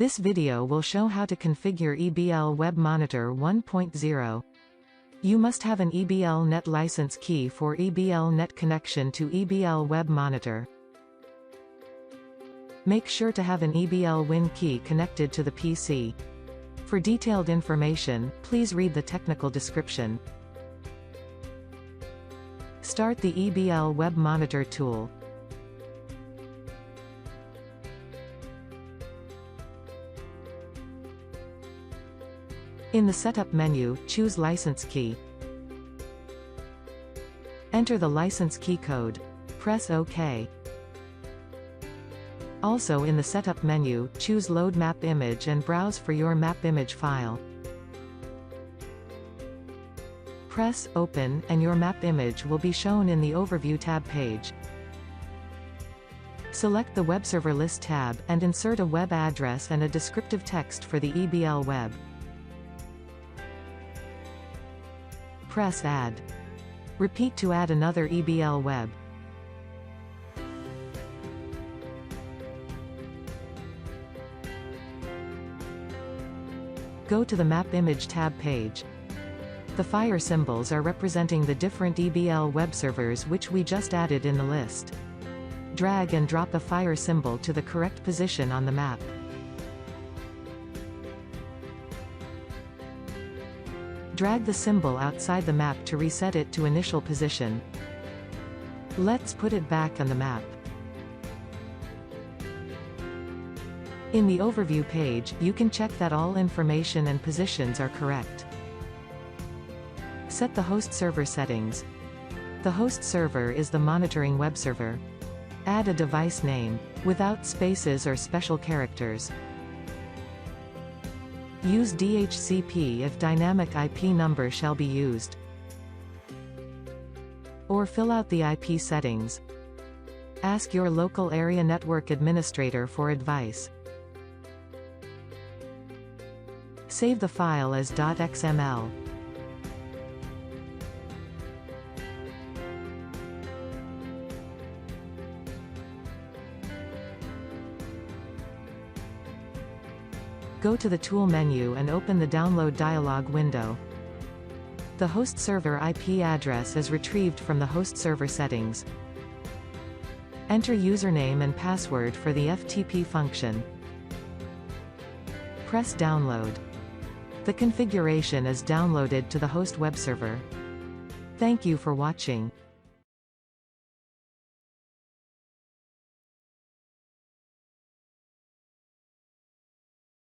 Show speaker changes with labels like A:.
A: This video will show how to configure EBL Web Monitor 1.0. You must have an EBL Net license key for EBL Net connection to EBL Web Monitor. Make sure to have an EBL Win key connected to the PC. For detailed information, please read the technical description. Start the EBL Web Monitor tool. In the Setup menu, choose License Key. Enter the license key code. Press OK. Also in the Setup menu, choose Load Map Image and browse for your map image file. Press Open, and your map image will be shown in the Overview tab page. Select the Web Server List tab, and insert a web address and a descriptive text for the EBL Web. Press Add. Repeat to add another EBL Web. Go to the Map Image tab page. The fire symbols are representing the different EBL web servers which we just added in the list. Drag and drop a fire symbol to the correct position on the map. Drag the symbol outside the map to reset it to initial position. Let's put it back on the map. In the Overview page, you can check that all information and positions are correct. Set the host server settings. The host server is the monitoring web server. Add a device name, without spaces or special characters. Use DHCP if dynamic IP number shall be used. Or fill out the IP settings. Ask your local area network administrator for advice. Save the file as .xml. Go to the Tool menu and open the Download dialog window. The host server IP address is retrieved from the host server settings. Enter username and password for the FTP function. Press Download. The configuration is downloaded to the host web server. Thank you for watching.